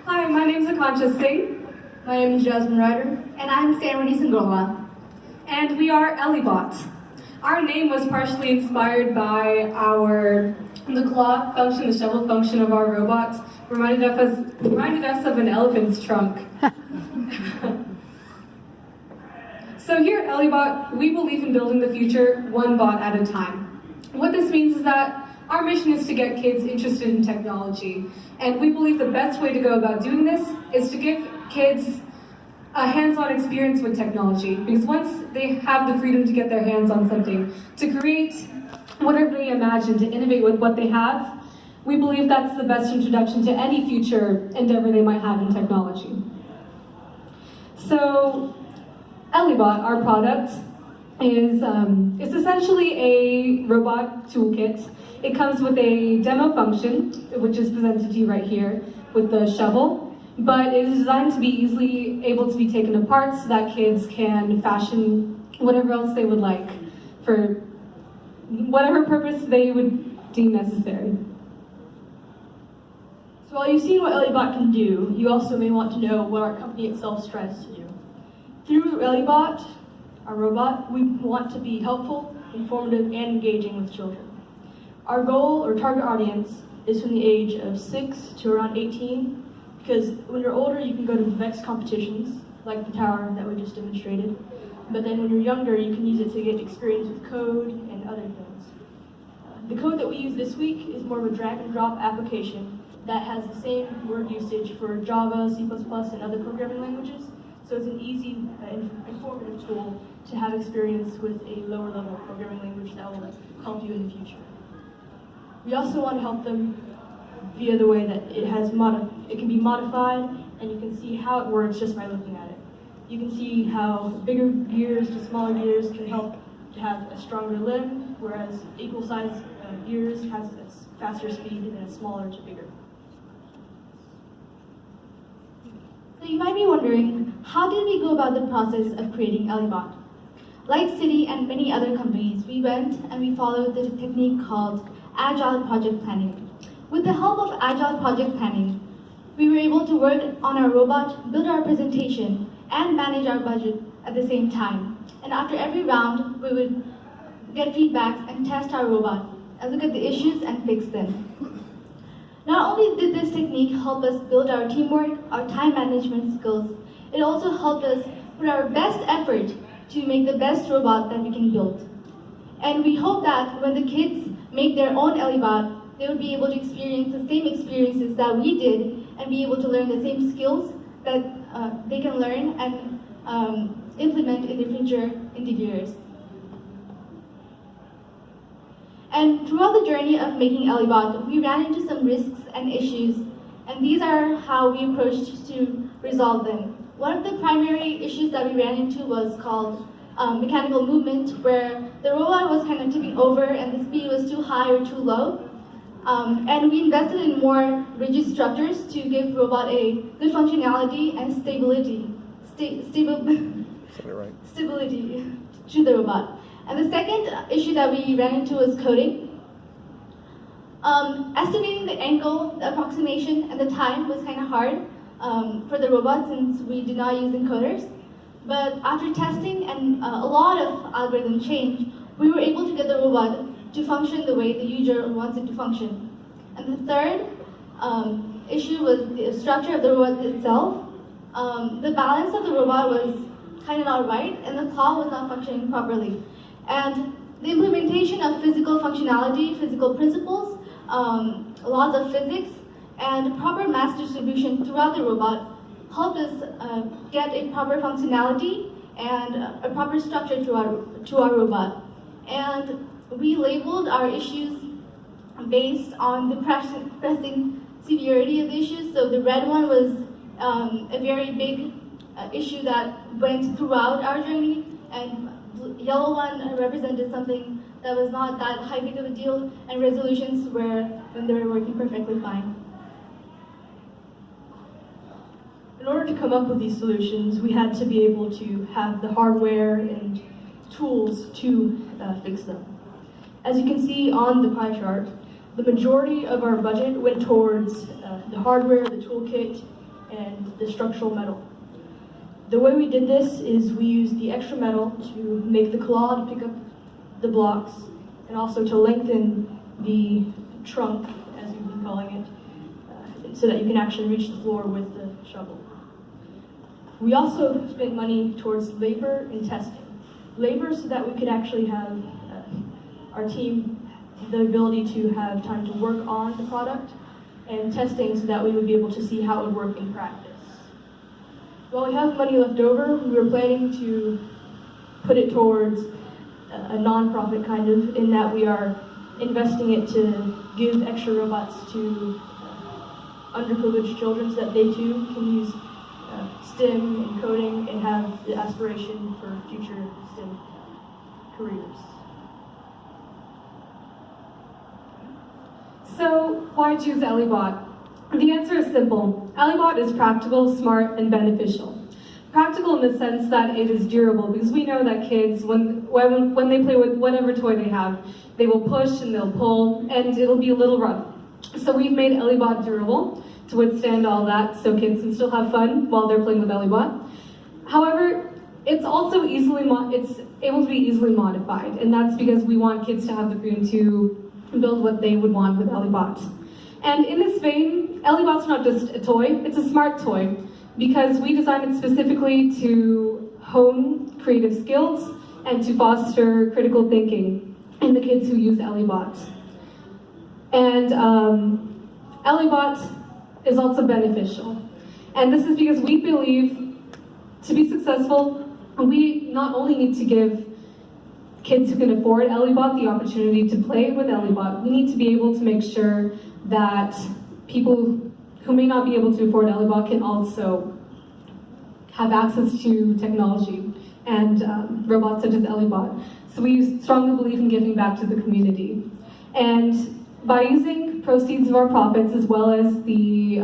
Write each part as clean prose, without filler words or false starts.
Hi, my name is Akansha Singh. My name is Jasmine Ryder. And I'm Samrani Sangola. And we are Ellibot. Our name was partially inspired by the claw function, the shovel function of our robot, reminded us of an elephant's trunk. So here at Ellibot, we believe in building the future one bot at a time. What this means is that our mission is to get kids interested in technology, and we believe the best way to go about doing this is to give kids a hands-on experience with technology, because once they have the freedom to get their hands on something, to create whatever they imagine, to innovate with what they have, we believe that's the best introduction to any future endeavor they might have in technology. So, Ellibot, our product, is essentially a robot toolkit. It comes with a demo function, which is presented to you right here, with the shovel, but it is designed to be easily able to be taken apart so that kids can fashion whatever else they would like for whatever purpose they would deem necessary. So while you've seen what Ellibot can do, you also may want to know what our company itself strives to do. Through Ellibot, our robot, we want to be helpful, informative, and engaging with children. Our goal or target audience is from the age of 6 to around 18, because when you're older, you can go to the VEX competitions, like the tower that we just demonstrated. But then when you're younger, you can use it to get experience with code and other things. The code that we use this week is more of a drag and drop application that has the same word usage for Java, C++, and other programming languages. So it's an easy, informative tool to have experience with a lower level programming language that will help you in the future. We also want to help them via the way that it can be modified, and you can see how it works just by looking at it. You can see how bigger gears to smaller gears can help to have a stronger limb, whereas equal size gears has a faster speed and a smaller to bigger. So you might be wondering, how did we go about the process of creating Ellibot? Like Citi and many other companies, we went and we followed the technique called Agile Project Planning. With the help of Agile Project Planning, we were able to work on our robot, build our presentation, and manage our budget at the same time. And after every round, we would get feedback and test our robot, and look at the issues and fix them. Not only did this technique help us build our teamwork, our time management skills, it also helped us put our best effort to make the best robot that we can build. And we hope that when the kids make their own Ellibot, they would be able to experience the same experiences that we did and be able to learn the same skills that they can learn and implement in their future endeavors. And throughout the journey of making Ellibot, we ran into some risks and issues, and these are how we approached to resolve them. One of the primary issues that we ran into was called mechanical movement, where the robot was kind of tipping over and the speed was too high or too low. And we invested in more rigid structures to give the robot a good functionality and stability to the robot. And the second issue that we ran into was coding. Estimating the angle, the approximation, and the time was kind of hard for the robot since we did not use encoders. But after testing and a lot of algorithm change, we were able to get the robot to function the way the user wants it to function. And the third issue was the structure of the robot itself. The balance of the robot was kind of not right, and the claw was not functioning properly. And the implementation of physical functionality, physical principles, laws of physics, and proper mass distribution throughout the robot helped us get a proper functionality and a proper structure to our robot. And we labeled our issues based on the pressing severity of the issues. So the red one was a very big issue that went throughout our journey, and yellow one represented something that was not that high big of a deal, and resolutions were when they were working perfectly fine. In order to come up with these solutions, we had to be able to have the hardware and tools to fix them. As you can see on the pie chart, the majority of our budget went towards the hardware, the toolkit, and the structural metal. The way we did this is we used the extra metal to make the claw to pick up the blocks, and also to lengthen the trunk, as we've been calling it, so that you can actually reach the floor with the shovel. We also spent money towards labor and testing. Labor so that we could actually have our team the ability to have time to work on the product, and testing so that we would be able to see how it would work in practice. While we have money left over, we were planning to put it towards a non-profit kind of, in that we are investing it to give extra robots to underprivileged children so that they too can use STEM and coding and have the aspiration for future STEM careers. So why choose Ellibot? The answer is simple. Ellibot is practical, smart, and beneficial. Practical in the sense that it is durable, because we know that kids, when they play with whatever toy they have, they will push and they'll pull, and it'll be a little rough. So we've made Ellibot durable to withstand all that, so kids can still have fun while they're playing with Ellibot. However, it's also it's able to be easily modified, and that's because we want kids to have the freedom to build what they would want with Ellibot. And in this vein, Ellibot's not just a toy, it's a smart toy, because we designed it specifically to hone creative skills and to foster critical thinking in the kids who use Ellibot. And Ellibot is also beneficial. And this is because we believe to be successful, we not only need to give kids who can afford Ellibot the opportunity to play with Ellibot, we need to be able to make sure that people who may not be able to afford Ellibot can also have access to technology and robots such as Ellibot. So we strongly believe in giving back to the community. And by using proceeds of our profits as well as the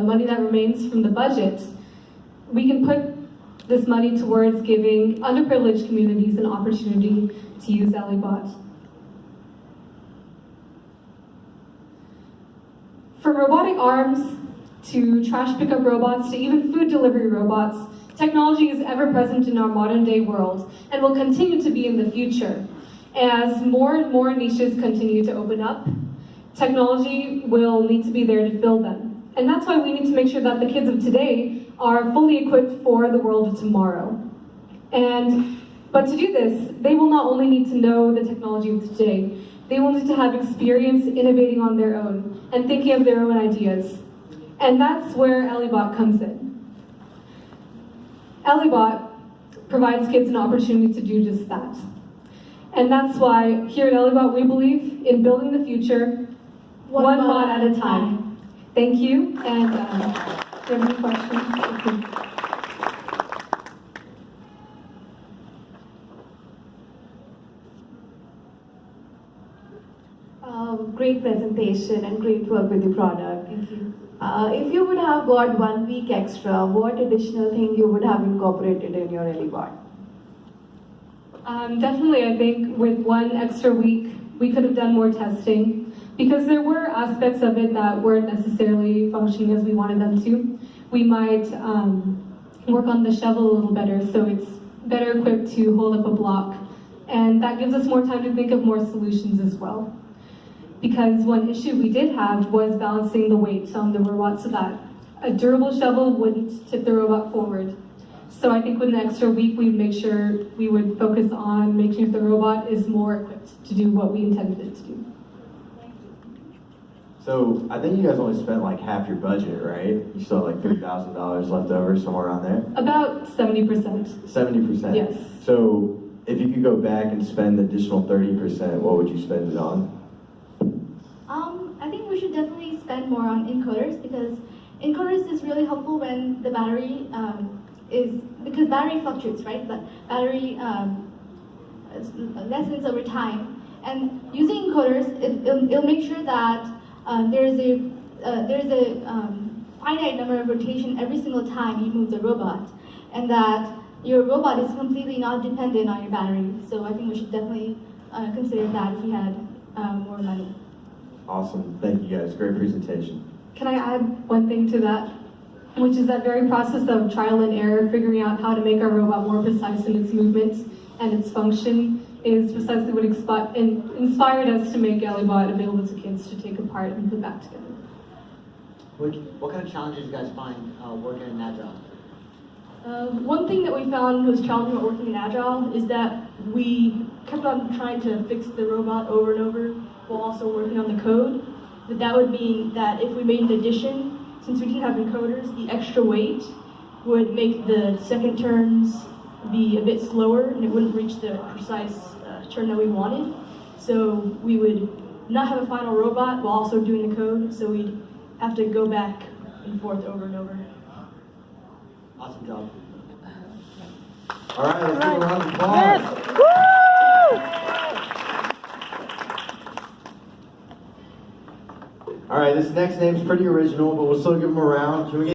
money that remains from the budget, we can put this money towards giving underprivileged communities an opportunity to use Ellibot. From robotic arms to trash pickup robots to even food delivery robots, technology is ever present in our modern day world and will continue to be in the future. As more and more niches continue to open up, technology will need to be there to fill them. And that's why we need to make sure that the kids of today are fully equipped for the world of tomorrow. But to do this, they will not only need to know the technology of today, they will need to have experience innovating on their own and thinking of their own ideas. And that's where Ellibot comes in. Ellibot provides kids an opportunity to do just that. And that's why here at Ellibot we believe in building the future one bot at a time. Thank you, and do you have any questions? Great presentation and great work with the product. Thank you. If you would have got 1 week extra, what additional thing you would have incorporated in your Ellibot? Definitely, I think with 1 extra week, we could have done more testing, because there were aspects of it that weren't necessarily functioning as we wanted them to. We might work on the shovel a little better, so it's better equipped to hold up a block. And that gives us more time to think of more solutions as well. Because one issue we did have was balancing the weight on the robot so that a durable shovel wouldn't tip the robot forward. So I think with an extra week, we'd make sure we would focus on making sure the robot is more equipped to do what we intended it to do. So I think you guys only spent like half your budget, right? You still have like $3,000 left over, somewhere around there? About 70%. 70%? Yes. So if you could go back and spend the additional 30%, what would you spend it on? I think we should definitely spend more on encoders, because encoders is really helpful when the battery because battery fluctuates, right? But battery lessens over time. And using encoders, it'll make sure that there's a finite number of rotation every single time you move the robot, and that your robot is completely not dependent on your battery. So I think we should definitely consider that if we had more money. Awesome. Thank you guys. Great presentation. Can I add one thing to that? Which is that very process of trial and error, figuring out how to make our robot more precise in its movements and its function is precisely what inspired us to make EllieBot available to kids to take apart and put back together. What kind of challenges do you guys find working in Agile? One thing that we found was challenging about working in Agile is that we kept on trying to fix the robot over and over while also working on the code. But that would mean that if we made an addition, since we didn't have encoders, the extra weight would make the second turns be a bit slower and it wouldn't reach the precise turn that we wanted. So we would not have a final robot while also doing the code, so we'd have to go back and forth over and over. Awesome job. All right, let's give a round of applause. All right, this next name's pretty original, but we'll still give them a round. Can we get